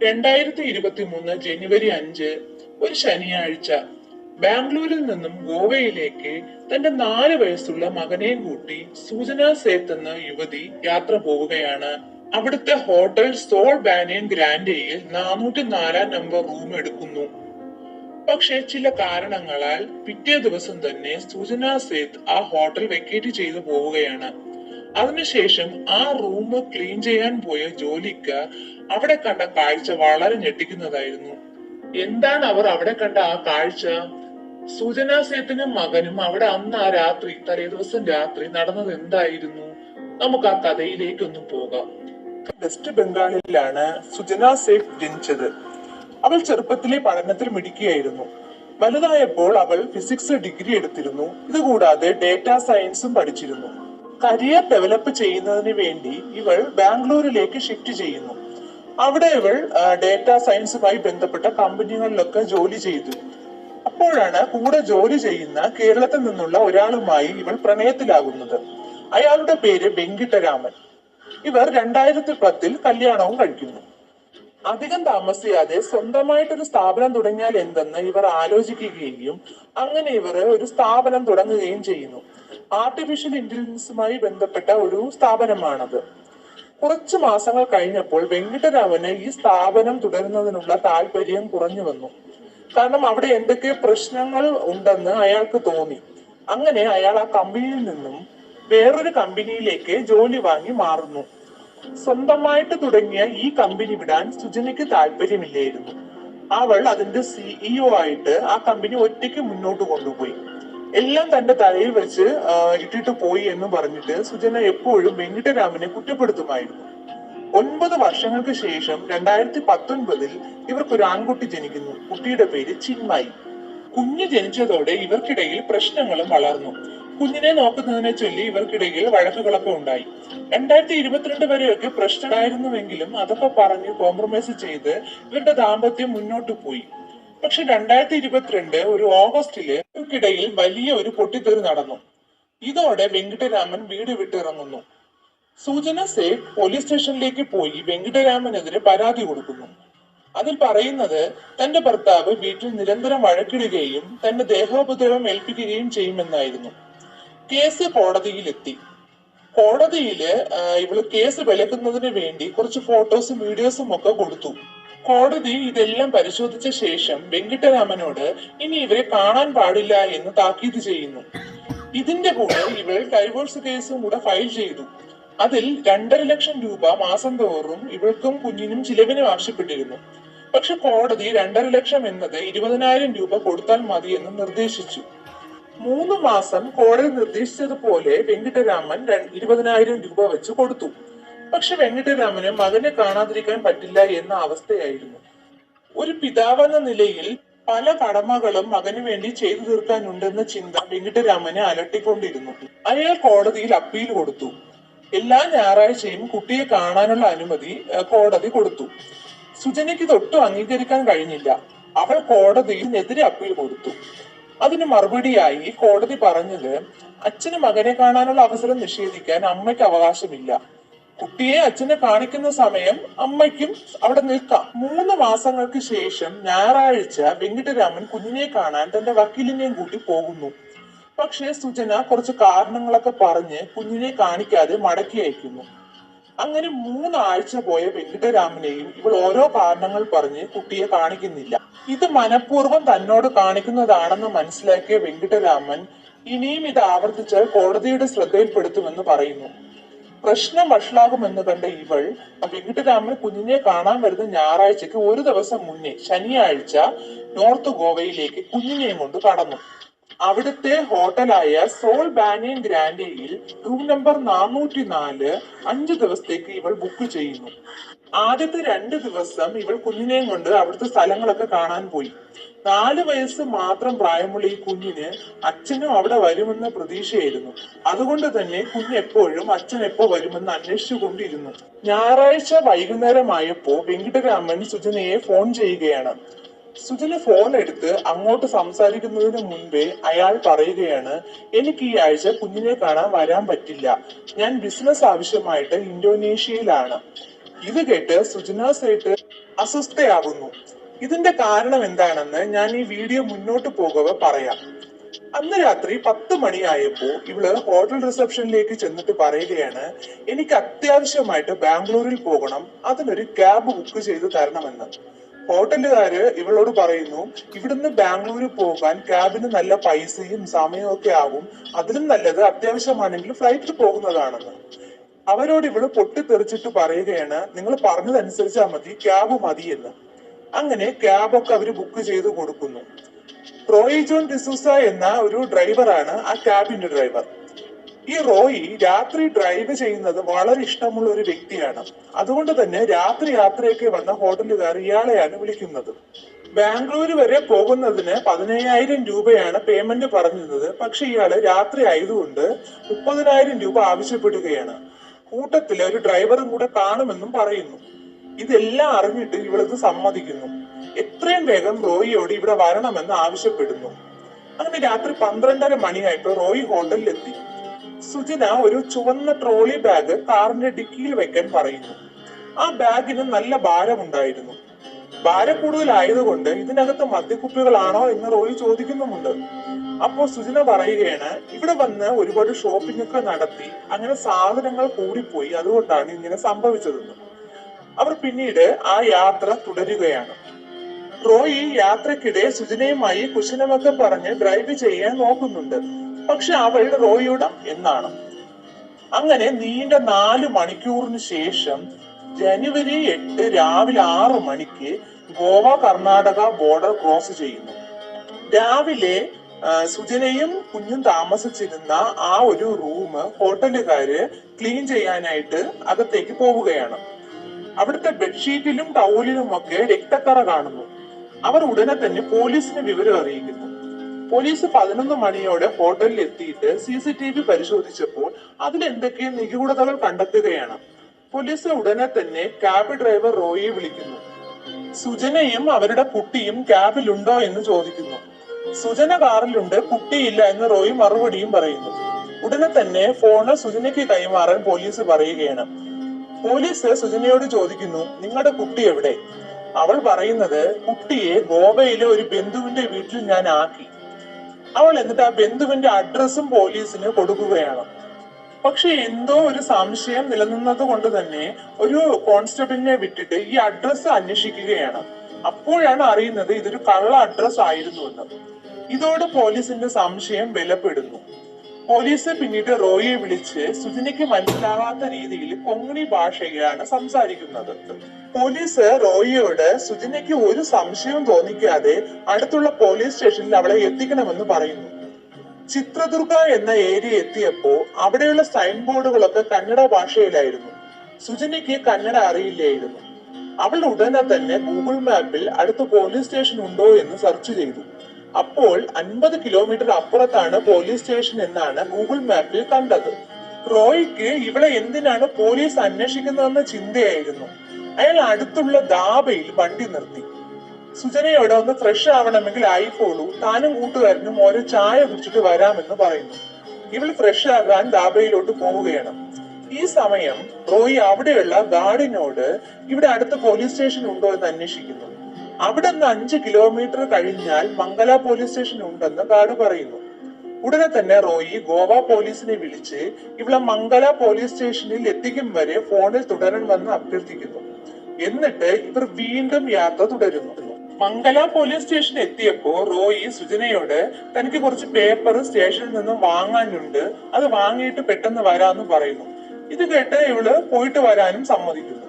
2023 ജനുവരി 5 ഒരു ശനിയാഴ്ച ബാംഗ്ലൂരിൽ നിന്നും ഗോവയിലേക്ക് തന്റെ 4 വയസ്സുള്ള മകനെയും കൂട്ടി സൂചന സേത്ത് എന്ന യുവതി യാത്ര പോവുകയാണ്. അവിടുത്തെ ഹോട്ടൽ സോൾ ബാനിയൻ ഗ്രാൻഡയിൽ 404 നമ്പർ റൂം എടുക്കുന്നു. പക്ഷെ ചില കാരണങ്ങളാൽ പിറ്റേ ദിവസം തന്നെ സൂചന സേത്ത് ആ ഹോട്ടൽ വെക്കേറ്റ് ചെയ്തു പോവുകയാണ്. അതിനുശേഷം ആ റൂം ക്ലീൻ ചെയ്യാൻ പോയ ജോലിക്കാർ അവിടെ കണ്ട കാഴ്ച വളരെ ഞെട്ടിക്കുന്നതായിരുന്നു. എന്താണ് അവർ അവിടെ കണ്ട ആ കാഴ്ച? സൂചന സേത്തിനും മകനും അവിടെ അന്ന് ആ രാത്രി, തലേദിവസം രാത്രി നടന്നത് എന്തായിരുന്നു? നമുക്ക് ആ കഥയിലേക്കൊന്ന് പോകാം. വെസ്റ്റ് ബംഗാളിലാണ് സുജന സേത്ത് ജനിച്ചത്. അവൾ ചെറുപ്പത്തിലെ പഠനത്തിൽ മിടുക്കിയായിരുന്നു. വലുതായപ്പോൾ അവൾ ഫിസിക്സ് ഡിഗ്രി എടുത്തിരുന്നു. ഇതുകൂടാതെ ഡേറ്റാ സയൻസും പഠിച്ചിരുന്നു. കരിയർ ഡെവലപ്പ് ചെയ്യുന്നതിന് വേണ്ടി ഇവൾ ബാംഗ്ലൂരിലേക്ക് ഷിഫ്റ്റ് ചെയ്യുന്നു. അവിടെ ഇവൾ ഡേറ്റാ സയൻസുമായി ബന്ധപ്പെട്ട കമ്പനികളിലൊക്കെ ജോലി ചെയ്തു. അപ്പോഴാണ് കൂടെ ജോലി ചെയ്യുന്ന കേരളത്തിൽ നിന്നുള്ള ഒരാളുമായി ഇവൾ പ്രണയത്തിലാകുന്നത്. അയാളുടെ പേര് വെങ്കിട്ടരാമൻ. ഇവർ 2010 കല്യാണവും കഴിക്കുന്നു. അധികം താമസിയാതെ സ്വന്തമായിട്ടൊരു സ്ഥാപനം തുടങ്ങിയാൽ എന്തെന്ന് ഇവർ ആലോചിക്കുകയും അങ്ങനെ ഇവർ ഒരു സ്ഥാപനം തുടങ്ങുകയും ചെയ്യുന്നു. ആർട്ടിഫിഷ്യൽ ഇന്റലിജൻസുമായി ബന്ധപ്പെട്ട ഒരു സ്ഥാപനമാണത്. കുറച്ചു മാസങ്ങൾ കഴിഞ്ഞപ്പോൾ വെങ്കിട്ടരാമന് ഈ സ്ഥാപനം തുടരുന്നതിനുള്ള താല്പര്യം കുറഞ്ഞു വന്നു. കാരണം അവിടെ എന്തൊക്കെ പ്രശ്നങ്ങൾ ഉണ്ടെന്ന് അയാൾക്ക് തോന്നി. അങ്ങനെ അയാൾ ആ കമ്പനിയിൽ നിന്നും വേറൊരു കമ്പനിയിലേക്ക് ജോലി വാങ്ങി മാറുന്നു. സ്വന്തമായിട്ട് തുടങ്ങിയ ഈ കമ്പനി വിടാൻ സുജനയ്ക്ക് താല്പര്യമില്ലായിരുന്നു. അവൾ അതിന്റെ സിഇഒ ആയിട്ട് ആ കമ്പനി ഒറ്റയ്ക്ക് മുന്നോട്ട് കൊണ്ടുപോയി. എല്ലാം തന്റെ തലയിൽ വെച്ച് ഇട്ടിട്ട് പോയി എന്ന് പറഞ്ഞിട്ട് സുജന എപ്പോഴും വെങ്കിട്ടരാമനെ കുറ്റപ്പെടുത്തുമായിരുന്നു. 9 വർഷങ്ങൾക്ക് ശേഷം 2019 ഇവർക്കൊരു ആൺകുട്ടി ജനിക്കുന്നു. കുട്ടിയുടെ പേര് ചിന്മയി. കുഞ്ഞ് ജനിച്ചതോടെ ഇവർക്കിടയിൽ പ്രശ്നങ്ങളും വളർന്നു. കുഞ്ഞിനെ നോക്കുന്നതിനെ ചൊല്ലി ഇവർക്കിടയിൽ വഴക്കുകളൊക്കെ ഉണ്ടായി. 2022 വരെയൊക്കെ പ്രശ്നമായിരുന്നുവെങ്കിലും അതൊക്കെ പറഞ്ഞ് കോംപ്രമൈസ് ചെയ്ത് ഇവരുടെ ദാമ്പത്യം മുന്നോട്ട് പോയി. പക്ഷെ 2022 ഒരു ഓഗസ്റ്റില് ഇവർക്കിടയിൽ വലിയ ഒരു പൊട്ടിത്തെറി നടന്നു. ഇതോടെ വെങ്കിട്ടരാമൻ വീട് വിട്ടിറങ്ങുന്നു. സൂചന സേത്ത് പോലീസ് സ്റ്റേഷനിലേക്ക് പോയി വെങ്കിട്ടരാമനെതിരെ പരാതി കൊടുക്കുന്നു. അതിൽ പറയുന്നത് തന്റെ ഭർത്താവ് വീട്ടിൽ നിരന്തരം വഴക്കിടുകയും തന്റെ ദേഹോപദ്രവം ഏൽപ്പിക്കുകയും ചെയ്യുമെന്നായിരുന്നു. കേസ് കോടതിയിലെത്തി. കോടതിയില് ഇവള് കേസ് വിലക്കുന്നതിന് വേണ്ടി കുറച്ച് ഫോട്ടോസും വീഡിയോസും ഒക്കെ കൊടുത്തു. കോടതി ഇതെല്ലാം പരിശോധിച്ച ശേഷം വെങ്കിട്ടരാമനോട് ഇനി ഇവരെ കാണാൻ പാടില്ല എന്ന് താക്കീത് ചെയ്യുന്നു. ഇതിന്റെ കൂടെ ഇവൾ ഡൈവോഴ്സ് കേസും കൂടെ ഫയൽ ചെയ്തു. അതിൽ 2.5 ലക്ഷം രൂപ മാസം തോറും ഇവൾക്കും കുഞ്ഞിനും ചിലവിന് ആവശ്യപ്പെട്ടിരുന്നു. പക്ഷെ കോടതി 2.5 ലക്ഷം എന്നത് 20,000 രൂപ കൊടുത്താൽ മതി എന്ന് നിർദ്ദേശിച്ചു. 3 മാസം കോടതി നിർദ്ദേശിച്ചതുപോലെ വെങ്കിട്ടരാമൻ 20,000 രൂപ വെച്ച് കൊടുത്തു. പക്ഷെ വെങ്കിട്ടരാമന് മകനെ കാണാതിരിക്കാൻ പറ്റില്ല എന്ന അവസ്ഥയായിരുന്നു. ഒരു പിതാവെന്ന നിലയിൽ പല കടമകളും മകന് വേണ്ടി ചെയ്തു തീർക്കാനുണ്ടെന്ന ചിന്ത വെങ്കിട്ടരാമനെ അലട്ടിക്കൊണ്ടിരുന്നു. അയാൾ കോടതിയിൽ അപ്പീൽ കൊടുത്തു. എല്ലാ ഞായറാഴ്ചയും കുട്ടിയെ കാണാനുള്ള അനുമതി കോടതി കൊടുത്തു. സുജനയ്ക്ക് തൊട്ടും അംഗീകരിക്കാൻ കഴിഞ്ഞില്ല. അവൾ കോടതിയിനെതിരെ അപ്പീൽ കൊടുത്തു. അതിന് മറുപടിയായി കോടതി പറഞ്ഞത് അച്ഛന് മകനെ കാണാനുള്ള അവസരം നിഷേധിക്കാൻ അമ്മയ്ക്ക് അവകാശമില്ല. കുട്ടിയെ അച്ഛനെ കാണിക്കുന്ന സമയം അമ്മയ്ക്കും അവിടെ നിൽക്കാം. 3 മാസങ്ങൾക്ക് ശേഷം ഞായറാഴ്ച വെങ്കിട്ടരാമൻ കുഞ്ഞിനെ കാണാൻ തന്റെ വക്കീലിനെയും കൂട്ടി പോകുന്നു. പക്ഷേ സുജന കുറച്ച് കാരണങ്ങളൊക്കെ പറഞ്ഞ് കുഞ്ഞിനെ കാണിക്കാതെ മടക്കി അയക്കുന്നു. അങ്ങനെ 3 ആഴ്ച പോയ വെങ്കിട്ടരാമനെയും ഇവൾ ഓരോ കാരണങ്ങൾ പറഞ്ഞ് കുട്ടിയെ കാണിക്കുന്നില്ല. ഇത് മനഃപൂർവ്വം തന്നോട് കാണിക്കുന്നതാണെന്ന് മനസ്സിലാക്കിയ വെങ്കിട്ടരാമൻ ഇനിയും ഇത് ആവർത്തിച്ചാൽ കോടതിയുടെ ശ്രദ്ധയിൽപ്പെടുത്തുമെന്ന് പറയുന്നു. പ്രശ്നം വഷളാകുമെന്ന് കണ്ട ഇവൾ വെങ്കിട്ടരാമൻ കുഞ്ഞിനെ കാണാൻ വരുന്ന ഞായറാഴ്ചക്ക് ഒരു ദിവസം മുന്നേ ശനിയാഴ്ച നോർത്ത് ഗോവയിലേക്ക് കുഞ്ഞിനെയും കൊണ്ട് കടന്നു. അവിടുത്തെ ഹോട്ടലായ സോൾ ബാനിയൻ ഗ്രാൻഡയിൽ റൂം നമ്പർ 404 5 ദിവസത്തേക്ക് ഇവൾ ബുക്ക് ചെയ്യുന്നു. ആദ്യത്തെ 2 ദിവസം ഇവൾ കുഞ്ഞിനെയും കൊണ്ട് അവിടുത്തെ സ്ഥലങ്ങളൊക്കെ കാണാൻ പോയി. 4 വയസ്സ് മാത്രം പ്രായമുള്ള ഈ കുഞ്ഞിന് അച്ഛനും അവിടെ വരുമെന്ന പ്രതീക്ഷയായിരുന്നു. അതുകൊണ്ട് തന്നെ കുഞ്ഞ് എപ്പോഴും അച്ഛൻ എപ്പോ വരുമെന്ന് അന്വേഷിച്ചു കൊണ്ടിരുന്നു. ഞായറാഴ്ച വൈകുന്നേരമായപ്പോ വെങ്കിട്ടരാമൻ സുജനയെ ഫോൺ ചെയ്യുകയാണ്. സുജന ഫോൺ എടുത്ത് അങ്ങോട്ട് സംസാരിക്കുന്നതിന് മുൻപേ അയാൾ പറയുകയാണ്, എനിക്ക് ഈ ആഴ്ച കുഞ്ഞിനെ കാണാൻ വരാൻ പറ്റില്ല. ഞാൻ ബിസിനസ് ആവശ്യമായിട്ട് ഇന്തോനേഷ്യയിലാണ്. ഇത് കേട്ട് സുജന സേട്ട് അസ്വസ്ഥയാകുന്നു. ഇതിന്റെ കാരണം എന്താണെന്ന് ഞാൻ ഈ വീഡിയോ മുന്നോട്ട് പോകവെ പറയാം. അന്ന് രാത്രി 10 മണിയായപ്പോ ഇവള് ഹോട്ടൽ റിസപ്ഷനിലേക്ക് ചെന്നിട്ട് പറയുകയാണ്, എനിക്ക് അത്യാവശ്യമായിട്ട് ബാംഗ്ലൂരിൽ പോകണം, അതിനൊരു ക്യാബ് ബുക്ക് ചെയ്ത് തരണമെന്ന്. ഹോട്ടലുകാര് ഇവളോട് പറയുന്നു, ഇവിടുന്ന് ബാംഗ്ലൂരിൽ പോകാൻ ക്യാബിന് നല്ല പൈസയും സമയവും ഒക്കെ ആകും, അതിലും നല്ലത് അത്യാവശ്യമാണെങ്കിൽ ഫ്ലൈറ്റിൽ പോകുന്നതാണെന്ന്. അവരോട് ഇവള് പൊട്ടിത്തെറിച്ചിട്ട് പറയുകയാണ്, നിങ്ങൾ പറഞ്ഞതനുസരിച്ചാ മതി, ക്യാബ് മതി എന്ന്. അങ്ങനെ ക്യാബൊക്കെ അവര് ബുക്ക് ചെയ്ത് കൊടുക്കുന്നു. റോയി ജോൺ ഡിസൂസ എന്ന ഒരു ഡ്രൈവറാണ് ആ ക്യാബിന്റെ ഡ്രൈവർ. ഈ റോയി രാത്രി ഡ്രൈവ് ചെയ്യുന്നത് വളരെ ഇഷ്ടമുള്ള ഒരു വ്യക്തിയാണ്. അതുകൊണ്ട് തന്നെ രാത്രി യാത്രയൊക്കെ വന്ന ഹോട്ടലുകാർ ഇയാളെയാണ് വിളിക്കുന്നത്. ബാംഗ്ലൂര് വരെ പോകുന്നതിന് 15,000 രൂപയാണ് പേയ്മെന്റ് പറഞ്ഞിരുന്നത്. പക്ഷെ ഇയാള് രാത്രി ആയതുകൊണ്ട് 30,000 രൂപ ആവശ്യപ്പെടുകയാണ്. കൂട്ടത്തില് ഒരു ഡ്രൈവറും കൂടെ കാണുമെന്നും പറയുന്നു. ഇതെല്ലാം അറിഞ്ഞിട്ട് ഇവളത് സമ്മതിക്കുന്നു. എത്രയും വേഗം റോയിയോട് ഇവിടെ വരണമെന്ന് ആവശ്യപ്പെടുന്നു. അങ്ങനെ രാത്രി 12:30 മണിയായപ്പോ റോയി ഹോട്ടലിലെത്തി. സുജന ഒരു ചുവന്ന ട്രോളി ബാഗ് കാറിന്റെ ഡിക്കിയിൽ വെക്കാൻ പറയുന്നു. ആ ബാഗിന് നല്ല ഭാരമുണ്ടായിരുന്നു. ഭാരം കൂടുതലായതുകൊണ്ട് ഇതിനകത്ത് മദ്യക്കുപ്പികളാണോ എന്ന് റോയി ചോദിക്കുന്നുമുണ്ട്. അപ്പോ സുജന പറയുകയാണ്, ഇവിടെ വന്ന് ഒരുപാട് ഷോപ്പിംഗ് ഒക്കെ നടത്തി, അങ്ങനെ സാധനങ്ങൾ കൂടിപ്പോയി, അതുകൊണ്ടാണ് ഇങ്ങനെ സംഭവിച്ചതെന്ന്. അവർ പിന്നീട് ആ യാത്ര തുടരുകയാണ്. റോയി യാത്രക്കിടെ സുജനയുമായി കുശലമൊക്കെ പറഞ്ഞ് ഡ്രൈവ് ചെയ്യാൻ നോക്കുന്നുണ്ട്. പക്ഷെ അവൾ റോയിയുടെ എന്നാണ്. അങ്ങനെ നീണ്ട 4 മണിക്കൂറിന് ശേഷം ജനുവരി 8 രാവിലെ 6 മണിക്ക് ഗോവ കർണാടക ബോർഡർ ക്രോസ് ചെയ്യുന്നു. രാവിലെ സുജനയും കുഞ്ഞും താമസിച്ചിരുന്ന ആ ഒരു റൂം ഹോട്ടലുകാര് ക്ലീൻ ചെയ്യാനായിട്ട് അകത്തേക്ക് പോവുകയാണ്. അവിടുത്തെ ബെഡ്ഷീറ്റിലും ടൗലിലും ഒക്കെ രക്തക്കറ കാണുന്നു. അവർ ഉടനെ തന്നെ പോലീസിനെ വിവരം അറിയിക്കുന്നു. പോലീസ് 11 മണിയോടെ ഹോട്ടലിൽ എത്തിയിട്ട് CCTV പരിശോധിച്ചപ്പോൾ അതിലെന്തൊക്കെ നിഗൂഢതകൾ കണ്ടെത്തുകയാണ്. പോലീസ് ഉടനെ തന്നെ ക്യാബ് ഡ്രൈവർ റോയിയെ വിളിക്കുന്നു. സുജനയും അവരുടെ കുട്ടിയും ക്യാബിലുണ്ടോ എന്ന് ചോദിക്കുന്നു. സുജന കാറിലുണ്ട്, കുട്ടിയില്ല എന്ന് റോയി മറുപടിയും പറയുന്നു. ഉടനെ തന്നെ ഫോണ് സുജനയ്ക്ക് കൈമാറാൻ പോലീസ് പറയുകയാണ്. പോലീസ് സുജനയോട് ചോദിക്കുന്നു, നിങ്ങളുടെ കുട്ടി എവിടെ? അവൾ പറയുന്നത്, കുട്ടിയെ ഗോവയിലെ ഒരു ബന്ധുവിന്റെ വീട്ടിൽ ഞാൻ ആക്കി. അവൾ എന്നിട്ട് ആ ബന്ധുവിന്റെ അഡ്രസ്സും പോലീസിന് കൊടുക്കുകയാണ്. പക്ഷെ എന്തോ ഒരു സംശയം നിലനിന്നത് കൊണ്ട് തന്നെ ഒരു കോൺസ്റ്റബിളിനെ വിട്ടിട്ട് ഈ അഡ്രസ്സ് അന്വേഷിക്കുകയാണ്. അപ്പോഴാണ് അറിയുന്നത് ഇതൊരു കള്ള അഡ്രസ് ആയിരുന്നു എന്ന്. ഇതോടെ പോലീസിന്റെ സംശയം ബലപ്പെടുന്നു. പോലീസ് പിന്നീട് റോയിയെ വിളിച്ച് സുജനയ്ക്ക് മനസ്സിലാവാത്ത രീതിയിൽ കൊങ്ങണി ഭാഷയിലാണ് സംസാരിക്കുന്നത്. പോലീസ് റോയിയോട് സുജനയ്ക്ക് ഒരു സംശയവും തോന്നിക്കാതെ അടുത്തുള്ള പോലീസ് സ്റ്റേഷനിൽ അവളെ എത്തിക്കണമെന്ന് പറയുന്നു. ചിത്രദുർഗ എന്ന ഏരിയ എത്തിയപ്പോ അവിടെയുള്ള സൈൻ ബോർഡുകളൊക്കെ കന്നഡ ഭാഷയിലായിരുന്നു. സുജനയ്ക്ക് കന്നഡ അറിയില്ലായിരുന്നു. അവൾ ഉടനെ തന്നെ ഗൂഗിൾ മാപ്പിൽ അടുത്ത പോലീസ് സ്റ്റേഷൻ ഉണ്ടോ എന്ന് സെർച്ച് ചെയ്തു. അപ്പോൾ 50 കിലോമീറ്റർ അപ്പുറത്താണ് പോലീസ് സ്റ്റേഷൻ എന്നാണ് ഗൂഗിൾ മാപ്പിൽ കണ്ടത്. റോയിക്ക് ഇവളെ എന്തിനാണ് പോലീസ് അന്വേഷിക്കുന്നതെന്ന ചിന്തയായിരുന്നു. അയാൾ അടുത്തുള്ള ധാബയിൽ വണ്ടി നിർത്തി. സുജനയോട് ഒന്ന് ഫ്രഷ് ആവണമെങ്കിൽ ആയിക്കോളൂ, താനും കൂട്ടുകാരനും ഓരോ ചായ കുടിച്ചിട്ട് വരാമെന്ന് പറയുന്നു. ഇവൾ ഫ്രഷ് ആകാൻ ധാബയിലോട്ട് പോവുകയാണ്. ഈ സമയം റോയി അവിടെയുള്ള ഗാർഡിനോട് ഇവിടെ അടുത്ത പോലീസ് സ്റ്റേഷൻ ഉണ്ടോ എന്ന് അന്വേഷിക്കുന്നു. അവിടെ നിന്ന് 5 കിലോമീറ്റർ കഴിഞ്ഞാൽ മംഗല പോലീസ് സ്റ്റേഷൻ ഉണ്ടെന്ന് ഗാർഡ് പറയുന്നു. ഉടനെ തന്നെ റോയി ഗോവ പോലീസിനെ വിളിച്ച് ഇവിടെ മംഗല പോലീസ് സ്റ്റേഷനിൽ എത്തിക്കും വരെ ഫോണിൽ തുടരണമെന്ന് അഭ്യർത്ഥിക്കുന്നു. എന്നിട്ട് ഇവർ വീണ്ടും യാത്ര തുടരുന്നു. മംഗല പോലീസ് സ്റ്റേഷൻ എത്തിയപ്പോ റോയി സുജനയോട് തനിക്ക് കുറച്ച് പേപ്പർ സ്റ്റേഷനിൽ നിന്നും വാങ്ങാനുണ്ട്, അത് വാങ്ങിയിട്ട് പെട്ടെന്ന് വരാന്ന് പറയുന്നു. ഇത് കേട്ട് ഇവള് പോയിട്ട് വരാനും സമ്മതിക്കുന്നു.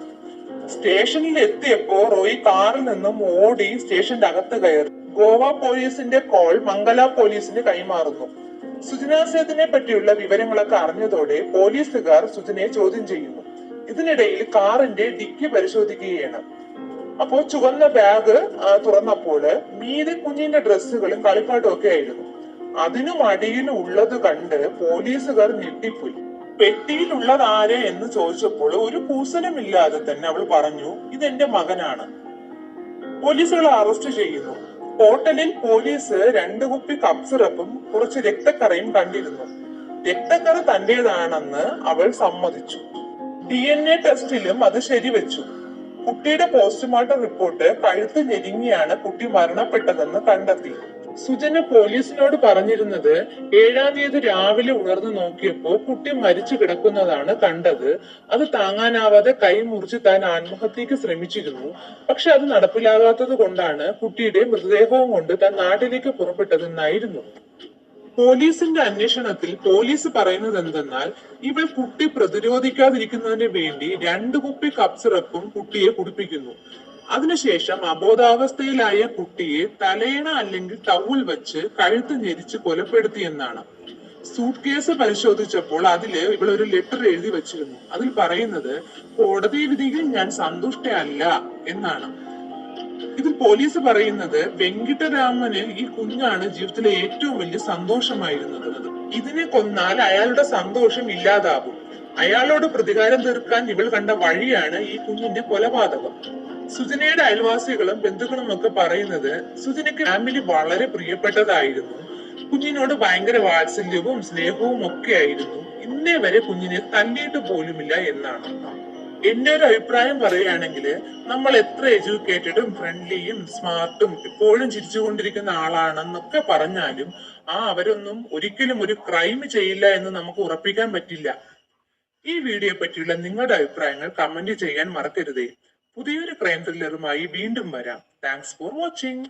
സ്റ്റേഷനിൽ എത്തിയപ്പോ റോയി കാറിൽ നിന്നും ഓടി സ്റ്റേഷന്റെ അകത്ത് കയറി. ഗോവ പോലീസിന്റെ കോൾ മംഗല പോലീസിന് കൈമാറുന്നു. സുജന സേത്തിനെ പറ്റിയുള്ള വിവരങ്ങളൊക്കെ അറിഞ്ഞതോടെ പോലീസുകാർ സുജനയെ ചോദ്യം ചെയ്യുന്നു. ഇതിനിടയിൽ കാറിന്റെ ഡിക്കി പരിശോധിക്കുകയാണ്. അപ്പോ ചുവന്ന ബാഗ് തുറന്നപ്പോൾ മീതെ കുഞ്ഞിന്റെ ഡ്രസ്സുകളും കളിപ്പാട്ടും ഒക്കെ ആയിരുന്നു. അതിനും അടിയിൽ ഉള്ളത് കണ്ട് പോലീസുകാർ ഞെട്ടിപ്പോയി. പെട്ടിയിലുള്ളത് ആര് എന്ന് ചോദിച്ചപ്പോൾ ഒരു കൂസലുമില്ലാതെ തന്നെ അവൾ പറഞ്ഞു, ഇതെന്റെ മകനാണ്. പോലീസുകൾ അറസ്റ്റ് ചെയ്യുന്നു. ഹോട്ടലിൽ പോലീസ് 2 കുപ്പി കപ്പ് സിറപ്പും കുറച്ച് രക്തക്കറയും കണ്ടിരുന്നു. രക്തക്കറ തന്റേതാണെന്ന് അവൾ സമ്മതിച്ചു. DNA ടെസ്റ്റിലും അത് ശരിവെച്ചു. കുട്ടിയുടെ പോസ്റ്റ്മോർട്ടം റിപ്പോർട്ട് കഴുത്ത് ഞെരുങ്ങിയാണ് കുട്ടി മരണപ്പെട്ടതെന്ന് കണ്ടെത്തി. സുജന പോലീസിനോട് പറഞ്ഞിരുന്നത് 7-ാം തീയതി രാവിലെ ഉണർന്നു നോക്കിയപ്പോ കുട്ടി മരിച്ചു കിടക്കുന്നതാണ് കണ്ടത്. അത് താങ്ങാനാവാതെ കൈ മുറിച്ച് താൻ ആത്മഹത്യക്ക് ശ്രമിച്ചിരുന്നു. പക്ഷെ അത് നടപ്പിലാകാത്തത് കൊണ്ടാണ് കുട്ടിയുടെ മൃതദേഹവും കൊണ്ട് താൻ നാട്ടിലേക്ക് പുറപ്പെട്ടതെന്നായിരുന്നു. പോലീസിന്റെ അന്വേഷണത്തിൽ പോലീസ് പറയുന്നത് എന്തെന്നാൽ ഇവൾ കുട്ടി പ്രതിരോധിക്കാതിരിക്കുന്നതിന് വേണ്ടി 2 കുപ്പി കപ്പ് സിറപ്പും കുട്ടിയെ കുടിപ്പിക്കുന്നു. അതിനുശേഷം അബോധാവസ്ഥയിലായ കുട്ടിയെ തലയണ അല്ലെങ്കിൽ ടവൽ വെച്ച് കഴുത്ത് ഞെരിച്ച് കൊലപ്പെടുത്തിയെന്നാണ്. സൂട്ട് കേസ് പരിശോധിച്ചപ്പോൾ അതില് ഇവൾ ഒരു ലെറ്റർ എഴുതി വെച്ചിരുന്നു. അതിൽ പറയുന്നത് കോടതി വിധിയിൽ ഞാൻ സന്തുഷ്ടയല്ല എന്നാണ്. ഇതിൽ പോലീസ് പറയുന്നത് വെങ്കിട്ടരാമന് ഈ കുഞ്ഞാണ് ജീവിതത്തിലെ ഏറ്റവും വലിയ സന്തോഷമായിരുന്നത്. ഇതിനെ കൊന്നാൽ അയാളുടെ സന്തോഷം ഇല്ലാതാവും. അയാളോട് പ്രതികാരം തീർക്കാൻ ഇവൾ കണ്ട വഴിയാണ് ഈ കുഞ്ഞിന്റെ കൊലപാതകം. സുജനയുടെ അയൽവാസികളും ബന്ധുക്കളും ഒക്കെ പറയുന്നത് സുജനയ്ക്ക് ഫാമിലി വളരെ പ്രിയപ്പെട്ടതായിരുന്നു. കുഞ്ഞിനോട് ഭയങ്കര വാത്സല്യവും സ്നേഹവും ഒക്കെ ആയിരുന്നു. ഇന്നേ വരെ കുഞ്ഞിനെ തല്ലിയിട്ട് പോലുമില്ല എന്നാണ്. എന്റെ ഒരു അഭിപ്രായം പറയുകയാണെങ്കിൽ നമ്മൾ എത്ര എഡ്യൂക്കേറ്റഡും ഫ്രണ്ട്ലിയും സ്മാർട്ടും എപ്പോഴും ചിരിച്ചുകൊണ്ടിരിക്കുന്ന ആളാണെന്നൊക്കെ പറഞ്ഞാലും അവരൊന്നും ഒരിക്കലും ഒരു ക്രൈം ചെയ്യില്ല എന്ന് നമുക്ക് ഉറപ്പിക്കാൻ പറ്റില്ല. ഈ വീഡിയോയെ പറ്റിയുള്ള നിങ്ങളുടെ അഭിപ്രായങ്ങൾ കമന്റ് ചെയ്യാൻ മറക്കരുതേ. പുതിയൊരു ക്രൈം ത്രില്ലറുമായി വീണ്ടും വരാം. Thanks for watching.